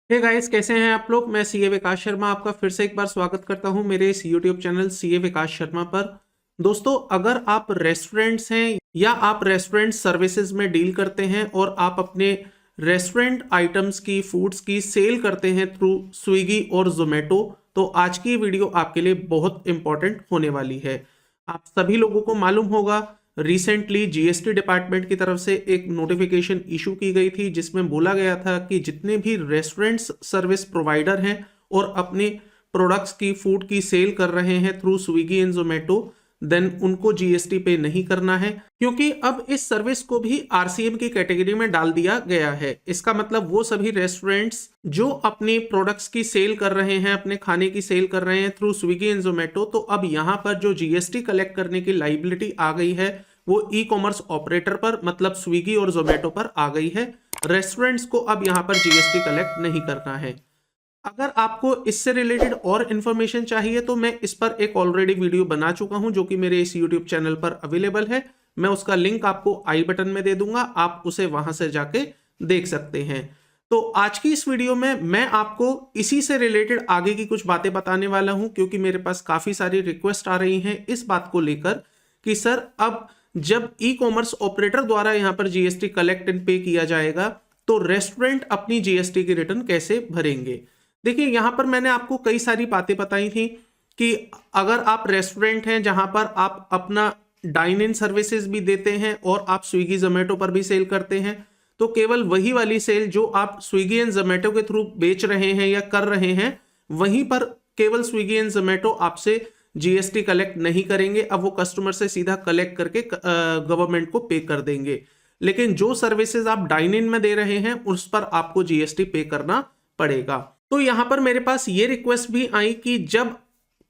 Hey guys, कैसे हैं आप लोग। मैं सीए विकास शर्मा आपका फिर से एक बार स्वागत करता हूं मेरे इस यूट्यूब चैनल सीए विकास शर्मा पर। दोस्तों, अगर आप रेस्टोरेंट्स हैं या आप रेस्टोरेंट सर्विसेज में डील करते हैं और आप अपने रेस्टोरेंट आइटम्स की फूड्स की सेल करते हैं थ्रू स्विगी और जोमेटो, तो आज की वीडियो आपके लिए बहुत इंपॉर्टेंट होने वाली है। आप सभी लोगों को मालूम होगा, रिसेंटली जीएसटी डिपार्टमेंट की तरफ से एक नोटिफिकेशन इशू की गई थी जिसमें बोला गया था कि जितने भी रेस्टोरेंट्स सर्विस प्रोवाइडर हैं और अपने प्रोडक्ट्स की फूड की सेल कर रहे हैं through Swiggy and Zomato, then उनको जीएसटी पे नहीं करना है, क्योंकि अब इस सर्विस को भी आरसीएम की कैटेगरी में डाल दिया गया है। इसका मतलब वो सभी रेस्टोरेंट्स जो अपनी प्रोडक्ट्स की सेल कर रहे हैं, अपने खाने की सेल कर रहे हैं थ्रू स्विगी एंड जोमेटो, तो अब यहां पर जो जीएसटी कलेक्ट करने की लाइबिलिटी आ गई है वो ई कॉमर्स ऑपरेटर पर, मतलब स्विगी और जोमेटो पर आ गई है। रेस्टोरेंट्स को अब यहां पर जीएसटी कलेक्ट नहीं करना है। अगर आपको इससे रिलेटेड और इन्फॉर्मेशन चाहिए तो मैं इस पर एक ऑलरेडी वीडियो बना चुका हूं जो कि मेरे इस यूट्यूब चैनल पर अवेलेबल है। मैं उसका लिंक आपको आई बटन में दे दूंगा, आप उसे वहां से जाके देख सकते हैं। तो आज की इस वीडियो में मैं आपको इसी से रिलेटेड आगे की कुछ बातें बताने वाला हूं, क्योंकि मेरे पास काफी सारी रिक्वेस्ट आ रही हैं इस बात को लेकर कि सर, अब जब ई कॉमर्स ऑपरेटर द्वारा यहां पर जीएसटी कलेक्ट एंड पे किया जाएगा तो रेस्टोरेंट अपनी जीएसटी की रिटर्न कैसे भरेंगे। देखिए, यहां पर मैंने आपको कई सारी बातें बताई थी कि अगर आप रेस्टोरेंट हैं जहां पर आप अपना डाइन इन सर्विसेज भी देते हैं और आप स्विगी जोमेटो पर भी सेल करते हैं, तो केवल वही वाली सेल जो आप स्विगी एंड जोमेटो के थ्रू बेच रहे हैं या कर रहे हैं, वहीं पर केवल स्विगी एंड जोमेटो आपसे जीएसटी कलेक्ट नहीं करेंगे। अब वो कस्टमर से सीधा कलेक्ट करके गवर्नमेंट को पे कर देंगे। लेकिन जो सर्विसेज आप डाइन इन में दे रहे हैं उस पर आपको जीएसटी पे करना पड़ेगा। तो यहां पर मेरे पास ये रिक्वेस्ट भी आई कि जब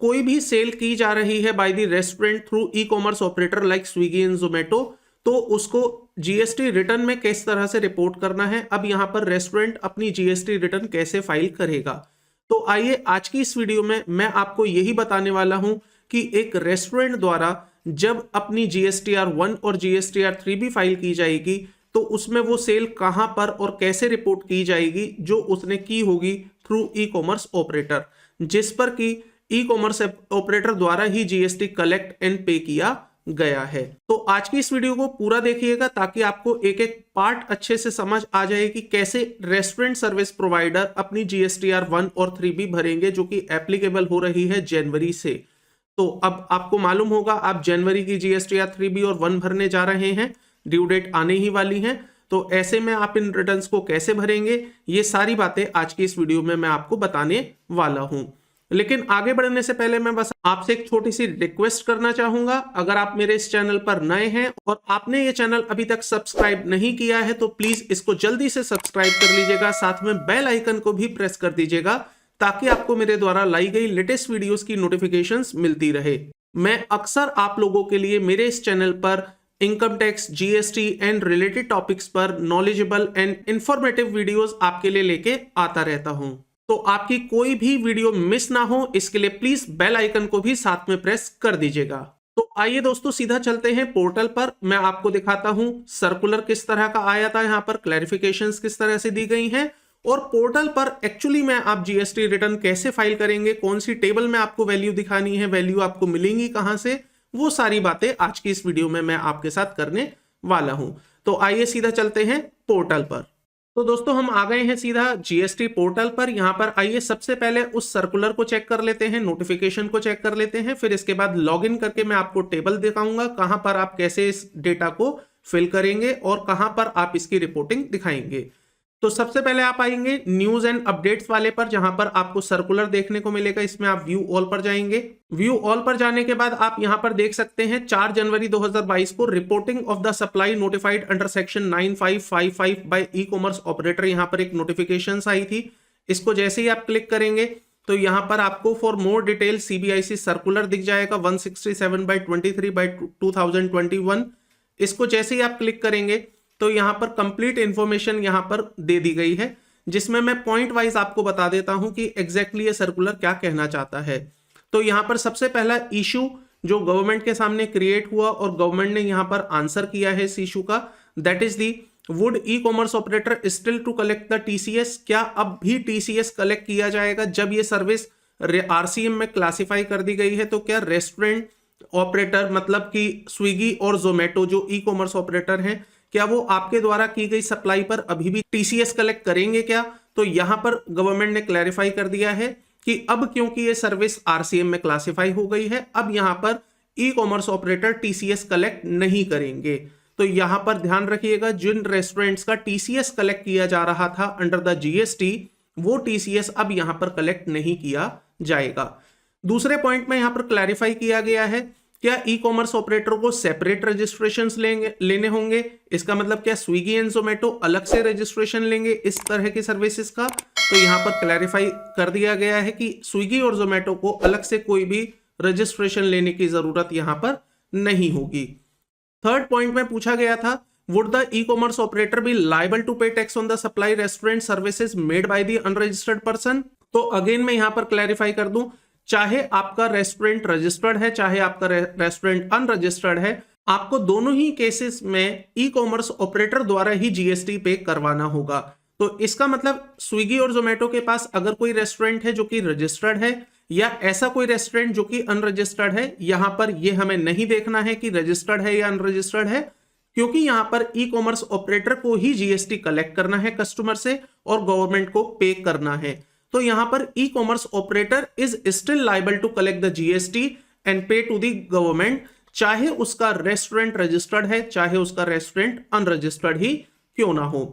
कोई भी सेल की जा रही है bye the restaurant through e commerce operator like Swiggy and Zomato, तो उसको जीएसटी रिटर्न में किस तरह से रिपोर्ट करना है। अब यहां पर रेस्टोरेंट अपनी जीएसटी रिटर्न कैसे फाइल करेगा। तो आइए आज की इस वीडियो में मैं आपको यही बताने वाला हूं कि एक रेस्टोरेंट द्वारा जब अपनी जीएसटीआर 1 और जीएसटीआर 3 भी फाइल की जाएगी तो उसमें वो सेल कहां पर और कैसे रिपोर्ट की जाएगी जो उसने की होगी थ्रू ई कॉमर्स ऑपरेटर, जिस पर कि ई कॉमर्स ऑपरेटर द्वारा ही जीएसटी कलेक्ट एंड पे किया गया है। तो आज की इस वीडियो को पूरा देखिएगा ताकि आपको एक एक पार्ट अच्छे से समझ आ जाए कि कैसे रेस्टोरेंट सर्विस प्रोवाइडर अपनी जीएसटीआर 1 और 3 भी भरेंगे, जो कि एप्लीकेबल हो रही है जनवरी से। तो अब आपको मालूम होगा, आप जनवरी की जीएसटीआर 3 भी और 1 भरने जा रहे हैं, ड्यू डेट आने ही वाली है। तो ऐसे में आप इन रिटर्न्स को कैसे भरेंगे, ये सारी बातें आज की इस वीडियो में मैं आपको बताने वाला हूं। लेकिन आगे बढ़ने से पहले मैं बस आपसे एक छोटी सी रिक्वेस्ट करना चाहूंगा। अगर आप मेरे इस चैनल पर नए हैं और आपने ये चैनल अभी तक सब्सक्राइब नहीं किया है तो प्लीज इसको जल्दी से सब्सक्राइब कर लीजिएगा, साथ में बेल आइकन को भी प्रेस कर दीजिएगा ताकि आपको मेरे द्वारा लाई गई लेटेस्ट वीडियोस की नोटिफिकेशंस मिलती रहे। मैं अक्सर आप लोगों के लिए मेरे इस चैनल पर income tax, GST and related topics पर नॉलेजेबल एंड इंफॉर्मेटिव वीडियोस आपके लिए लेके आता रहता हूं। तो आपकी कोई भी वीडियो मिस ना हो इसके लिए प्लीज बेल आइकन को भी साथ में प्रेस कर दीजिएगा। तो आइए दोस्तों, सीधा चलते हैं पोर्टल पर। मैं आपको दिखाता हूं सर्कुलर किस तरह का आया था, यहां पर क्लैरिफिकेशंस किस तरह से दी गई हैं, और पोर्टल पर एक्चुअली में आप जीएसटी रिटर्न कैसे फाइल करेंगे, कौन सी टेबल में आपको वैल्यू दिखानी है, वैल्यू आपको मिलेंगी कहां से, वो सारी बातें आज की इस वीडियो में मैं आपके साथ करने वाला हूं। तो आइए सीधा चलते हैं पोर्टल पर। तो दोस्तों, हम आ गए हैं सीधा जीएसटी पोर्टल पर। यहां पर आइए सबसे पहले उस सर्कुलर को चेक कर लेते हैं, नोटिफिकेशन को चेक कर लेते हैं, फिर इसके बाद लॉगिन करके मैं आपको टेबल दिखाऊंगा कहां पर आप कैसे इस डेटा को फिल करेंगे और कहां पर आप इसकी रिपोर्टिंग दिखाएंगे। तो सबसे पहले आप आएंगे न्यूज एंड अपडेट्स वाले पर, जहां पर आपको सर्कुलर देखने को मिलेगा। इसमें आप व्यू ऑल पर जाएंगे। व्यू ऑल पर जाने के बाद आप यहां पर देख सकते हैं 4 जनवरी 2022 को reporting of the supply notified under section 9555 by e commerce operator, यहां पर एक नोटिफिकेशन आई थी। इसको जैसे ही आप क्लिक करेंगे तो यहां पर आपको for more detail CBIC circular दिख जाएगा 167/23/2021। इसको जैसे ही आप क्लिक करेंगे तो यहां पर कंप्लीट इंफॉर्मेशन यहां पर दे दी गई है, जिसमें मैं पॉइंट वाइज आपको बता देता हूं कि एग्जैक्टली ये सर्कुलर क्या कहना चाहता है। तो यहां पर सबसे पहला इशू जो गवर्नमेंट के सामने क्रिएट हुआ और गवर्नमेंट ने यहां पर आंसर किया है इस इशू का, that is the would e commerce operator still to collect the TCS, क्या अब भी टीसीएस कलेक्ट किया जाएगा जब ये सर्विस आरसीएम में क्लासिफाई कर दी गई है? तो क्या रेस्टोरेंट ऑपरेटर मतलब कि स्विगी और जोमेटो जो ई कॉमर्स ऑपरेटर हैं, क्या वो आपके द्वारा की गई सप्लाई पर अभी भी टीसीएस कलेक्ट करेंगे क्या? तो यहां पर गवर्नमेंट ने क्लैरिफाई कर दिया है कि अब क्योंकि ये सर्विस आरसीएम में क्लासिफाई हो गई है, अब यहां पर e commerce operator TCS collect नहीं करेंगे। तो यहां पर ध्यान रखिएगा, जिन रेस्टोरेंट्स का टीसीएस कलेक्ट किया जा रहा था अंडर द जीएसटी, वो टीसीएस अब यहां पर कलेक्ट नहीं किया जाएगा। दूसरे पॉइंट में यहां पर क्लैरिफाई किया गया है, क्या ई कॉमर्स ऑपरेटर को सेपरेट रजिस्ट्रेशन लेने होंगे? इसका मतलब क्या स्विगी एंड जोमेटो अलग से रजिस्ट्रेशन लेंगे इस तरह की सर्विसेज का? तो यहां पर क्लैरिफाई कर दिया गया है कि स्विगी और जोमेटो को अलग से कोई भी रजिस्ट्रेशन लेने की जरूरत यहां पर नहीं होगी। थर्ड पॉइंट में पूछा गया था, would the e commerce operator be liable to pay tax on the supply restaurant services made by the unregistered person? तो अगेन मैं यहां पर क्लैरिफाई कर दूं, चाहे आपका रेस्टोरेंट रजिस्टर्ड है चाहे आपका रेस्टोरेंट अनरजिस्टर्ड है, आपको दोनों ही केसेस में ई कॉमर्स ऑपरेटर द्वारा ही जीएसटी पे करवाना होगा। तो इसका मतलब स्विगी और जोमेटो के पास अगर कोई रेस्टोरेंट है जो कि रजिस्टर्ड है या ऐसा कोई रेस्टोरेंट जो कि अनरजिस्टर्ड है, यहां पर यह हमें नहीं देखना है कि रजिस्टर्ड है या अनरजिस्टर्ड है, क्योंकि यहां पर ई कॉमर्स ऑपरेटर को ही जीएसटी कलेक्ट करना है कस्टमर से और गवर्नमेंट को पे करना है। तो यहां पर e commerce operator is still liable to collect the GST and pay to the government, चाहे उसका रेस्टोरेंट रजिस्टर्ड है चाहे उसका रेस्टोरेंट अनरजिस्टर्ड ही क्यों ना हो।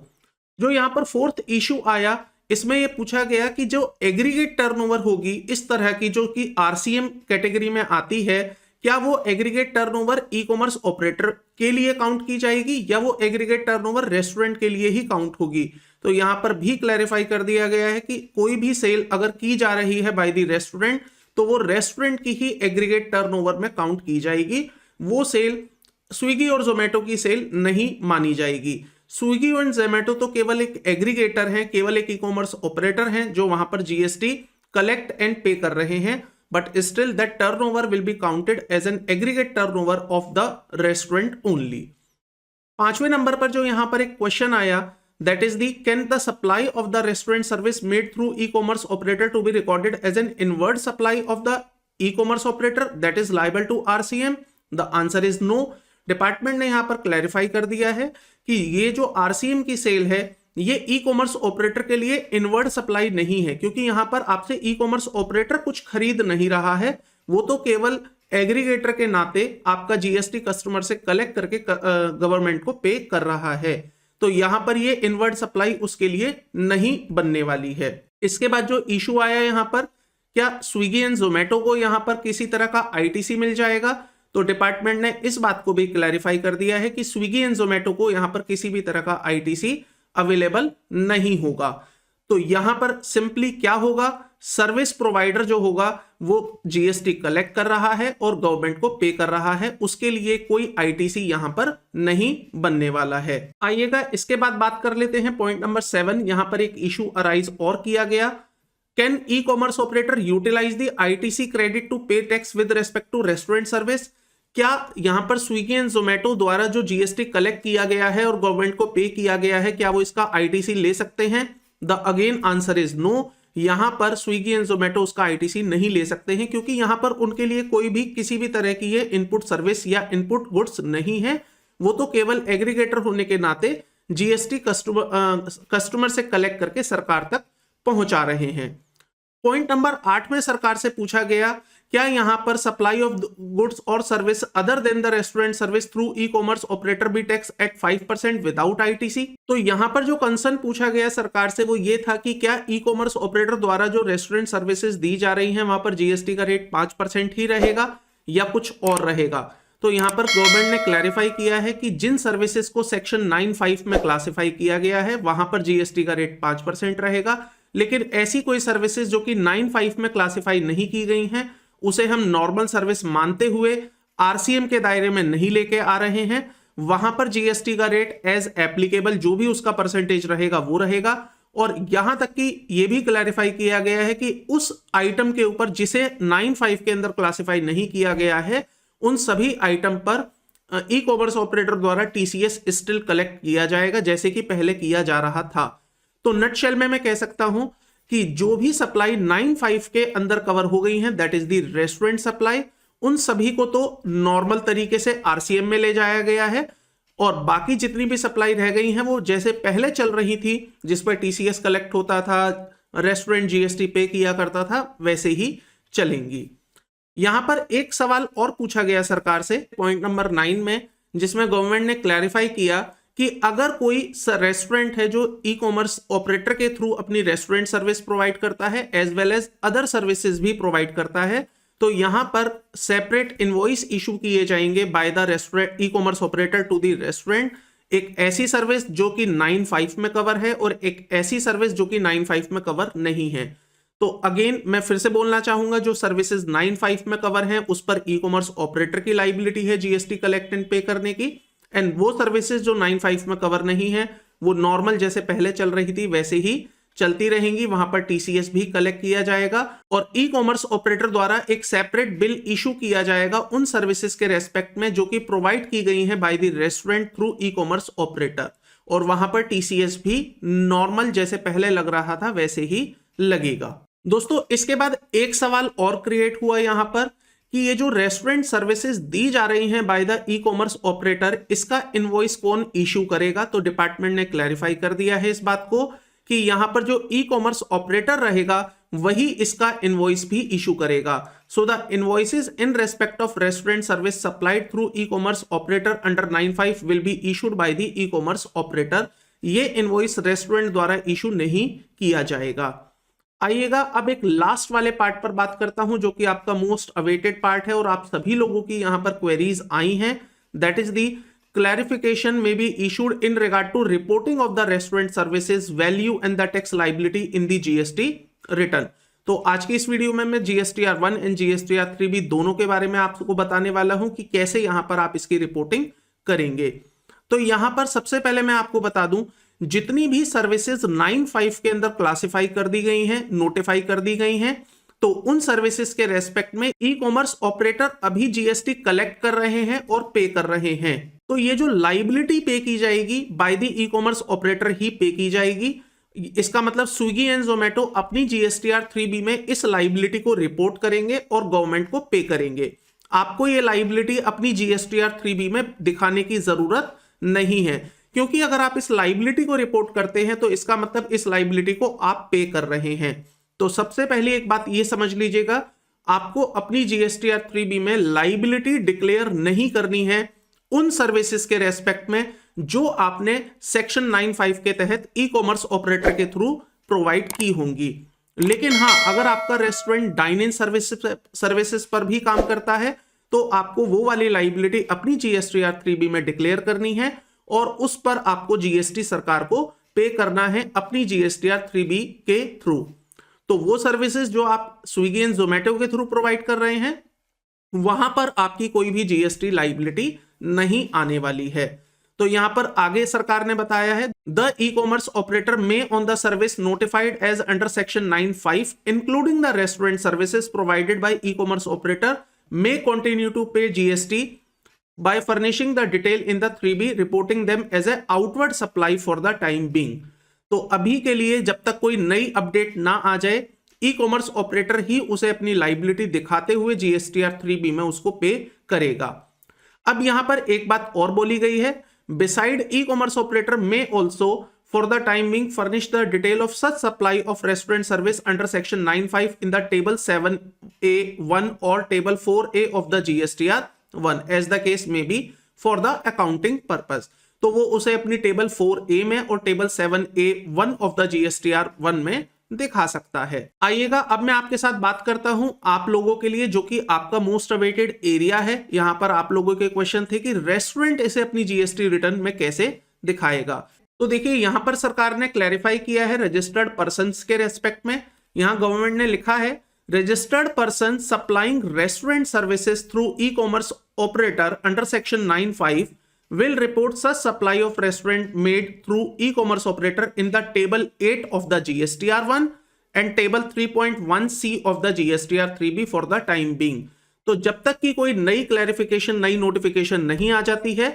जो यहां पर फोर्थ इशू आया, इसमें यह पूछा गया कि जो एग्रीगेट टर्नओवर होगी इस तरह की जो कि आरसीएम कैटेगरी में आती है, क्या वो aggregate turnover e commerce operator के लिए काउंट की जाएगी या वो एग्रीगेट टर्नओवर रेस्टोरेंट के लिए ही काउंट होगी? तो यहां पर भी क्लैरिफाई कर दिया गया है कि कोई भी सेल अगर की जा रही है बाय द रेस्टोरेंट तो वो रेस्टोरेंट की ही एग्रीगेट टर्नओवर में काउंट की जाएगी, वो सेल स्विगी और जोमेटो की सेल नहीं मानी जाएगी। स्विगी और जोमेटो तो केवल एक एग्रीगेटर हैं, केवल एक ई कॉमर्स ऑपरेटर हैं जो वहां पर जीएसटी कलेक्ट एंड पे कर रहे हैं, but still that turnover will be counted as an aggregate turnover of the restaurant only. पांचवें नंबर पर जो यहां पर एक क्वेश्चन आया, that is the can the supply of the restaurant service made through e-commerce operator to be recorded as an inward supply of the e-commerce operator that is liable to RCM? The answer is no. Department ने यहां पर clarify कर दिया है कि ये जो RCM की सेल है ये ई कॉमर्स ऑपरेटर के लिए इनवर्ड सप्लाई नहीं है, क्योंकि यहां पर आपसे ई कॉमर्स ऑपरेटर कुछ खरीद नहीं रहा है, वो तो केवल एग्रीगेटर के नाते आपका जीएसटी कस्टमर से कलेक्ट करके गवर्नमेंट को पे कर रहा है। तो यहां पर ये इनवर्ड सप्लाई उसके लिए नहीं बनने वाली है। इसके बाद जो इशू आया यहां पर, क्या स्विगी एंड जोमेटो को यहां पर किसी तरह का आईटीसी मिल जाएगा? तो डिपार्टमेंट ने इस बात को भी क्लैरिफाई कर दिया है कि स्विगी एंड जोमेटो को यहां पर किसी भी तरह का आईटीसी अवेलेबल नहीं होगा। तो यहां पर सिंपली क्या होगा, सर्विस प्रोवाइडर जो होगा वो जीएसटी कलेक्ट कर रहा है और गवर्नमेंट को पे कर रहा है, उसके लिए कोई आईटीसी यहां पर नहीं बनने वाला है। आइएगा इसके बाद बात कर लेते हैं पॉइंट नंबर 7। यहां पर एक इशू अराइज और किया गया, can e commerce operator utilize the ITC credit to pay tax with respect to restaurant service? क्या यहां पर स्विगी एंड जोमेटो द्वारा जो जीएसटी कलेक्ट किया गया है और गवर्नमेंट को पे किया गया है, क्या वो इसका आईटीसी ले सकते हैं? The again answer is no. यहां पर स्विगी एंड जोमेटो उसका आईटीसी नहीं ले सकते हैं, क्योंकि यहां पर उनके लिए कोई भी किसी भी तरह की ये इनपुट सर्विस या इनपुट गुड्स नहीं है, वो तो केवल एग्रीगेटर होने के नाते जीएसटी कस्टमर से कलेक्ट करके सरकार तक पहुंचा रहे हैं। पॉइंट नंबर 8 में सरकार से पूछा गया, क्या यहां पर सप्लाई ऑफ गुड्स और service other than the restaurant service through e commerce operator B tax at 5% without ITC? तो यहां पर जो कंसर्न पूछा गया सरकार से वो ये था कि क्या ई कॉमर्स ऑपरेटर द्वारा जो रेस्टोरेंट सर्विसेज दी जा रही हैं वहां पर जीएसटी का रेट 5% ही रहेगा या कुछ और रहेगा? तो यहां पर गवर्नमेंट ने क्लैरिफाई किया है कि जिन सर्विसेज को सेक्शन 9(5) में क्लासिफाई किया गया है वहां पर जीएसटी का रेट 5% रहेगा, लेकिन ऐसी कोई सर्विसेज जो कि 9(5) में क्लासिफाई नहीं की गई हैं उसे हम नॉर्मल सर्विस मानते हुए आरसीएम के दायरे में नहीं लेके आ रहे हैं, वहां पर जीएसटी का रेट एज एप्लीकेबल जो भी उसका परसेंटेज रहेगा वो रहेगा। और यहां तक कि यह भी क्लैरिफाई किया गया है कि उस आइटम के ऊपर जिसे 9(5) के अंदर क्लासिफाई नहीं किया गया है उन सभी आइटम पर ई कॉमर्स ऑपरेटर द्वारा टीसीएस स्टिल कलेक्ट किया जाएगा जैसे कि पहले किया जा रहा था। तो नटशेल में मैं कह सकता हूं कि जो भी सप्लाई 9(5) के अंदर कवर हो गई हैं, that is the restaurant supply, उन सभी को तो नॉर्मल तरीके से आरसीएम में ले जाया गया है और बाकी जितनी भी सप्लाई रह गई हैं वो जैसे पहले चल रही थी जिस पर टीसीएस कलेक्ट होता था, रेस्टोरेंट जीएसटी पे किया करता था, वैसे ही चलेंगी। यहां पर एक सवाल और पूछा गया सरकार से पॉइंट नंबर 9 में, जिसमें गवर्नमेंट ने क्लैरिफाई किया कि अगर कोई रेस्टोरेंट है जो ई कॉमर्स ऑपरेटर के थ्रू अपनी रेस्टोरेंट सर्विस प्रोवाइड करता है as well as other services भी प्रोवाइड करता है, तो यहां पर सेपरेट इनवॉइस इशू किए जाएंगे by the restaurant e commerce operator to the restaurant. एक ऐसी सर्विस जो कि 9(5) में कवर है और एक ऐसी सर्विस जो कि 9(5) में कवर नहीं है। तो अगेन मैं फिर से बोलना चाहूंगा, जो सर्विसेज 9(5) में कवर हैं उस पर ई कॉमर्स ऑपरेटर की लाइबिलिटी है जीएसटी कलेक्ट एंड पे करने की, एंड वो सर्विसेज जो 9(5) में कवर नहीं है वो नॉर्मल जैसे पहले चल रही थी वैसे ही चलती रहेंगी, वहां पर टीसीएस भी कलेक्ट किया जाएगा और ई कॉमर्स ऑपरेटर द्वारा एक सेपरेट बिल इशू किया जाएगा उन सर्विसेज के रेस्पेक्ट में जो कि प्रोवाइड की गई है bye the restaurant through e commerce operator, और वहां पर टीसीएस भी नॉर्मल जैसे पहले लग रहा था वैसे ही लगेगा। दोस्तों इसके बाद एक सवाल और क्रिएट हुआ यहां पर कि ये जो रेस्टोरेंट सर्विसेज दी जा रही हैं bye the e commerce operator, इसका इनवॉइस कौन इशू करेगा। तो डिपार्टमेंट ने क्लैरिफाई कर दिया है इस बात को कि यहां पर जो ई कॉमर्स ऑपरेटर रहेगा वही इसका इनवॉइस भी इशू करेगा। So the invoices in respect of restaurant service supplied through e commerce operator under 9(5) will be issued by the e commerce operator. ये इनवॉइस रेस्टोरेंट द्वारा इशू नहीं किया जाएगा। आइएगा अब एक लास्ट वाले पार्ट पर बात करता हूं जो कि आपका मोस्ट अवेटेड पार्ट है और आप सभी लोगों की यहां पर क्वेरीज आई हैं, that is the clarification may be issued in regard to reporting of the restaurant services value and the tax liability in the GST return। तो आज की इस वीडियो में मैं GSTR1 एंड GSTR3 दोनों के बारे में आपको बताने वाला हूं कि कैसे यहां पर आप इसकी रिपोर्टिंग करेंगे। तो यहां पर सबसे पहले मैं आपको बता दूं, जितनी भी सर्विसेज 9(5) के अंदर क्लासिफाई कर दी गई हैं, नोटिफाई कर दी गई हैं, तो उन सर्विसेज के रेस्पेक्ट में ई कॉमर्स ऑपरेटर अभी जीएसटी कलेक्ट कर रहे हैं और पे कर रहे हैं। तो ये जो लाइबिलिटी पे की जाएगी by the e commerce operator ही पे की जाएगी। इसका मतलब स्विगी एंड जोमेटो अपनी GSTR3B में इस लाइबिलिटी को रिपोर्ट करेंगे और गवर्नमेंट को पे करेंगे। आपको ये लाइबिलिटी अपनी GSTR3B में दिखाने की जरूरत नहीं है, क्योंकि अगर आप इस लाइबिलिटी को रिपोर्ट करते हैं तो इसका मतलब इस लाइबिलिटी को आप पे कर रहे हैं। तो सबसे पहले एक बात ये समझ लीजिएगा, आपको अपनी GSTR3B में लाइबिलिटी डिक्लेयर नहीं करनी है उन सर्विसेज के रेस्पेक्ट में जो आपने सेक्शन 9(5) के तहत ई कॉमर्स ऑपरेटर के थ्रू प्रोवाइड की होंगी। लेकिन हाँ, अगर आपका रेस्टोरेंट डाइन इन सर्विसेज पर भी काम करता है तो आपको वो वाली लाइबिलिटी अपनी GSTR3B में डिक्लेयर करनी है और उस पर आपको जीएसटी सरकार को पे करना है अपनी GSTR3B के थ्रू। तो वो सर्विसेज जो आप स्विगी एंड जोमेटो के थ्रू प्रोवाइड कर रहे हैं वहां पर आपकी कोई भी जीएसटी लाइबिलिटी नहीं आने वाली है। तो यहां पर आगे सरकार ने बताया है, द ई कॉमर्स ऑपरेटर में on the service notified as under section 9(5) including the restaurant services provided by e commerce operator may continue to pay GST by furnishing the detail in the 3B reporting them as a outward supply for the time being। तो अभी के लिए जब तक कोई नई update ना आ जाए, ई कॉमर्स ऑपरेटर ही उसे अपनी लाइबिलिटी दिखाते हुए GSTR3B में उसको पे करेगा। अब यहां पर एक बात और बोली गई है, बिसाइड ई कॉमर्स ऑपरेटर में also for the time being furnish the detail of such supply of restaurant service under section 9(5) in the table 7A1 or table 4A of the GSTR1 as the case may be for the accounting purpose। तो वो उसे अपनी table 4A में और table 7A1 of the GSTR1 में दिखा सकता है। आइएगा अब मैं आपके साथ बात करता हूं आप लोगों के लिए जो कि आपका मोस्ट अवेटेड एरिया है। यहां पर आप लोगों के क्वेश्चन थे कि रेस्टोरेंट इसे अपनी जीएसटी रिटर्न में कैसे दिखाएगा। तो देखिए यहां पर सरकार ने क्लैरिफाई किया है रजिस्टर्ड पर्संस के रेस्पेक्ट में। यहां गवर्नमेंट ने लिखा है, registered person supplying restaurant services through e commerce operator under section 9(5) will report such supply of restaurant made through e-commerce operator in the table 8 of the GSTR1 and table 3.1C of the GSTR3B for the time being। तो जब तक कि कोई नई clarification, नई notification नहीं आ जाती है,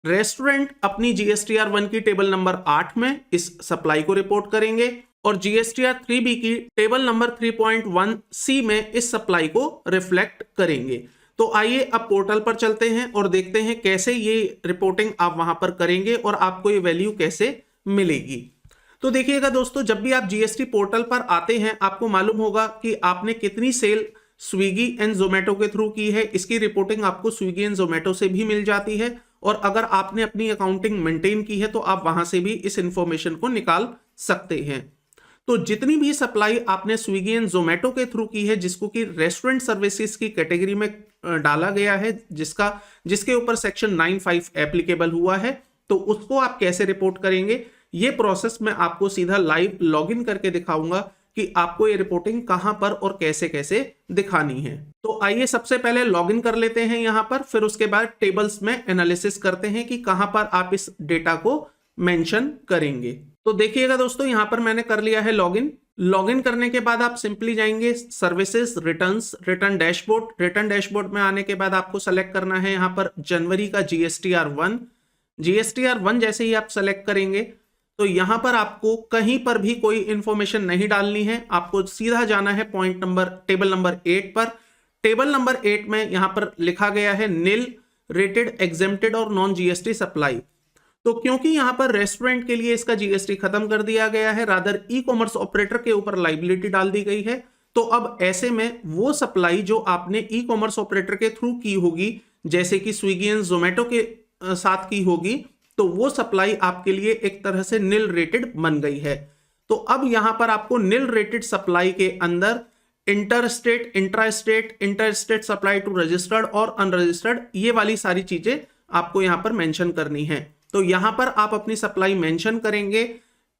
रेस्टोरेंट अपनी जीएसटीआर 1 की टेबल नंबर 8 में इस सप्लाई को रिपोर्ट करेंगे और जीएसटीआर 3B की टेबल नंबर 3.1C में इस सप्लाई को रिफ्लेक्ट करेंगे। तो आइए अब पोर्टल पर चलते हैं और देखते हैं कैसे ये रिपोर्टिंग आप वहां पर करेंगे और आपको ये वैल्यू कैसे मिलेगी। तो देखिएगा दोस्तों, जब भी आप जीएसटी पोर्टल पर आते हैं आपको मालूम होगा कि आपने कितनी सेल स्विगी एंड जोमेटो के थ्रू की है। इसकी रिपोर्टिंग आपको स्विगी एंड जोमेटो से भी मिल जाती है और अगर आपने अपनी अकाउंटिंग मेंटेन की है तो आप वहां से भी इस इंफॉर्मेशन को निकाल सकते हैं। तो जितनी भी सप्लाई आपने स्विगी एंड जोमेटो के थ्रू की है, जिसको कि रेस्टोरेंट सर्विसेज की कैटेगरी में डाला गया है, जिसके ऊपर सेक्शन 95 एप्लीकेबल हुआ है, तो उसको आप कैसे रिपोर्ट करेंगे, ये प्रोसेस मैं आपको सीधा लाइव लॉगिन करके दिखाऊंगा कि आपको ये रिपोर्टिंग कहां पर और कैसे कैसे दिखानी है। तो आइए सबसे पहले लॉगिन कर लेते हैं यहां पर, फिर उसके बाद टेबल्स में एनालिसिस करते हैं कि कहां पर आप इस डेटा को मेंशन करेंगे। तो देखिएगा दोस्तों, यहां पर मैंने कर लिया है लॉगिन। लॉगिन करने के बाद आप सिंपली जाएंगे services, returns, return dashboard. Return dashboard में आने के बाद आपको सेलेक्ट करना है यहां पर जनवरी का जीएसटीआर 1। जीएसटीआर 1 जैसे ही आप सेलेक्ट करेंगे तो यहां पर आपको कहीं पर भी कोई इंफॉर्मेशन नहीं डालनी है, आपको सीधा जाना है टेबल नंबर 8 पर। टेबल नंबर 8 में यहां पर लिखा गया है नील, रेटेड, एग्जेम्प्टेड और नॉन जीएसटी सप्लाई। तो क्योंकि यहां पर रेस्टोरेंट के लिए इसका जीएसटी खत्म कर दिया गया है, रादर ई कॉमर्स ऑपरेटर के ऊपर लाइबिलिटी डाल दी गई है, तो अब ऐसे में वो सप्लाई जो आपने ई कॉमर्स ऑपरेटर के थ्रू की होगी, जैसे कि स्विगी एंड जोमेटो के साथ की होगी, तो वो सप्लाई आपके लिए एक तरह से नील रेटेड बन गई है। तो अब यहां पर आपको नील रेटेड सप्लाई के अंदर interstate, intrastate, interstate supply to registered और अनरजिस्टर्ड, ये वाली सारी चीजें आपको यहां पर मेंशन करनी है। तो यहां पर आप अपनी सप्लाई मेंशन करेंगे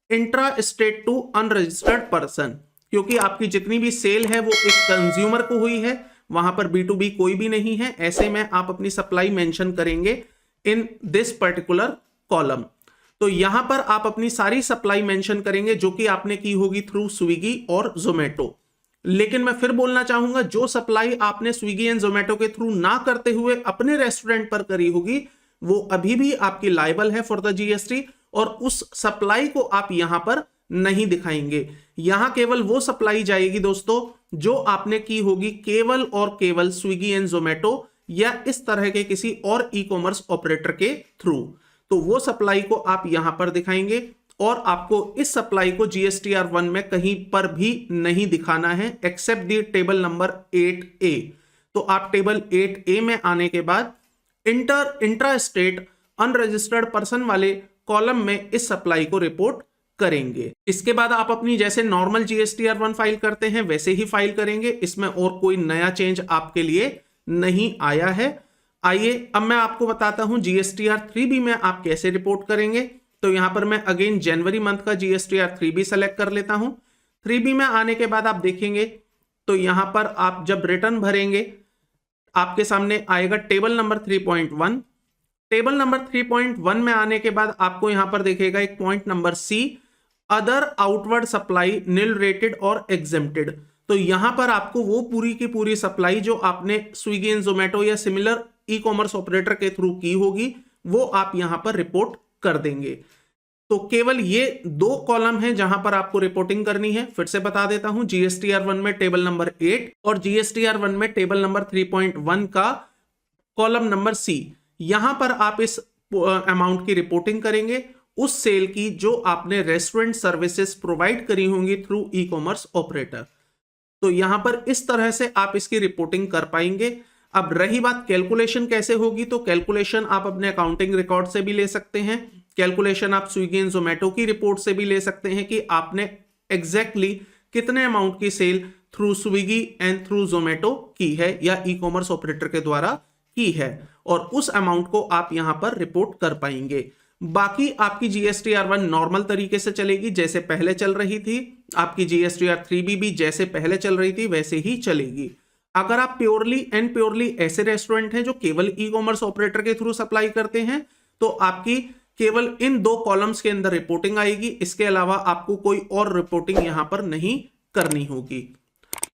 intrastate to unregistered person, क्योंकि आपकी जितनी भी सेल है वो एक कंज्यूमर को हुई है, वहां पर B2B कोई भी नहीं है। ऐसे में आप अपनी सप्लाई मेंशन करेंगे इन दिस पर्टिकुलर कॉलम। तो यहां पर आप अपनी सारी सप्लाई मेंशन करेंगे जो कि आपने की होगी थ्रू स्विगी और जोमेटो। लेकिन मैं फिर बोलना चाहूंगा, जो सप्लाई आपने स्विगी एंड जोमेटो के थ्रू ना करते हुए अपने रेस्टोरेंट पर करी होगी, वो अभी भी आपकी लायबल है फॉर द जीएसटी, और उस सप्लाई को आप यहां पर नहीं दिखाएंगे। यहां केवल वो सप्लाई जाएगी दोस्तों जो आपने की होगी केवल और केवल स्विगी एंड जोमेटो या इस तरह के किसी और ई कॉमर्स ऑपरेटर के थ्रू। तो वो सप्लाई को आप यहां पर दिखाएंगे और आपको इस सप्लाई को जीएसटीआर 1 में कहीं पर भी नहीं दिखाना है एक्सेप्ट दी टेबल नंबर 8A। तो आप टेबल 8A में आने के बाद इंट्रा स्टेट अनरजिस्टर्ड पर्सन वाले कॉलम में इस सप्लाई को रिपोर्ट करेंगे। इसके बाद आप अपनी जैसे नॉर्मल जीएसटीआर 1 फाइल करते हैं वैसे ही फाइल करेंगे, इसमें और कोई नया चेंज आपके लिए नहीं आया है। आइए अब मैं आपको बताता हूं जीएसटीआर 3B में आप कैसे रिपोर्ट करेंगे। तो यहां पर मैं अगेन जनवरी मंथ का जीएसटीआर 3B सेलेक्ट कर लेता हूं। 3B में आने के बाद आप देखेंगे तो यहां पर आप जब रिटर्न भरेंगे आपके सामने आएगा टेबल नंबर 3.1। टेबल नंबर 3.1 में आने के बाद आपको यहां पर देखेगा एक point number C, other outward supply nil rated और एग्जेम्प्टेड। तो यहां पर आपको वो पूरी की पूरी सप्लाई जो आपने स्विगी एंड जोमेटो या सिमिलर ई कॉमर्स ऑपरेटर के थ्रू की होगी वो आप यहां पर रिपोर्ट कर देंगे। तो केवल ये 2 कॉलम हैं जहां पर आपको रिपोर्टिंग करनी है। फिर से बता देता हूं, जीएसटीआर 1 में टेबल नंबर 8 और जीएसटीआर 1 में टेबल नंबर 3.1 का कॉलम नंबर C, यहां पर आप इस अमाउंट की रिपोर्टिंग करेंगे उस सेल की जो आपने रेस्टोरेंट सर्विसेज प्रोवाइड करी होंगी थ्रू ई कॉमर्स ऑपरेटर। तो यहां पर इस तरह से आप इसकी रिपोर्टिंग कर पाएंगे। अब रही बात कैलकुलेशन कैसे होगी, तो कैलकुलेशन आप अपने अकाउंटिंग रिकॉर्ड से भी ले सकते हैं, कैलकुलेशन आप स्विगी एंड जोमेटो की रिपोर्ट से भी ले सकते हैं कि आपने एग्जैक्टली कितने अमाउंट की sale through Swiggy and through Zomato की है या ई कॉमर्स ऑपरेटर के द्वारा की है, और उस अमाउंट को आप यहां पर रिपोर्ट कर पाएंगे। बाकी आपकी जीएसटीआर 1 नॉर्मल तरीके से चलेगी जैसे पहले चल रही थी, आपकी जीएसटीआर 3B भी जैसे पहले चल रही थी वैसे ही चलेगी। अगर आप प्योरली एंड प्योरली ऐसे रेस्टोरेंट हैं जो केवल ई कॉमर्स ऑपरेटर के थ्रू सप्लाई करते हैं, तो आपकी केवल इन 2 कॉलम्स के अंदर रिपोर्टिंग आएगी, इसके अलावा आपको कोई और रिपोर्टिंग यहां पर नहीं करनी होगी।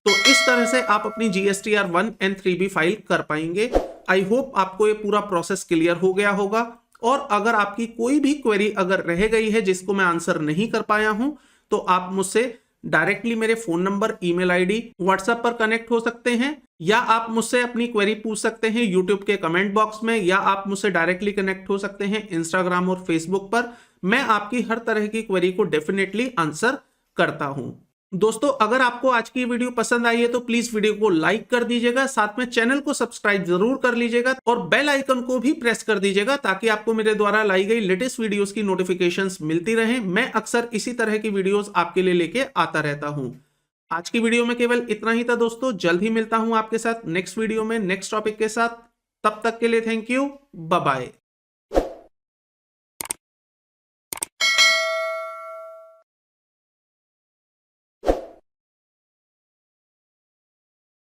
तो इस तरह से आप अपनी GSTR 1 एंड 3B फाइल कर पाएंगे। आई होप आपको ये पूरा प्रोसेस क्लियर हो गया होगा। और अगर आपकी कोई भी क्वेरी अगर रह गई है जिसको मैं आंसर नहीं कर पाया हूं, तो आप मुझसे डायरेक्टली मेरे phone number, email ID, WhatsApp पर कनेक्ट हो सकते हैं, या आप मुझसे अपनी क्वेरी पूछ सकते हैं यूट्यूब के कमेंट बॉक्स में, या आप मुझसे डायरेक्टली कनेक्ट हो सकते हैं इंस्टाग्राम और फेसबुक पर। मैं आपकी हर तरह की क्वेरी को डेफिनेटली आंसर करता हूं। दोस्तों, अगर आपको आज की वीडियो पसंद आई है तो प्लीज वीडियो को लाइक कर दीजिएगा, साथ में चैनल को सब्सक्राइब जरूर कर लीजिएगा और बेल आइकन को भी प्रेस कर दीजिएगा ताकि आपको मेरे द्वारा लाई गई लेटेस्ट वीडियोस की नोटिफिकेशंस मिलती रहे। मैं अक्सर इसी तरह की वीडियोस आपके लिए लेके आता रहता हूं। आज की वीडियो में केवल इतना ही था दोस्तों। जल्द ही मिलता हूं आपके साथ नेक्स्ट वीडियो में नेक्स्ट टॉपिक के साथ। तब तक के लिए थैंक यू, बाय बाय।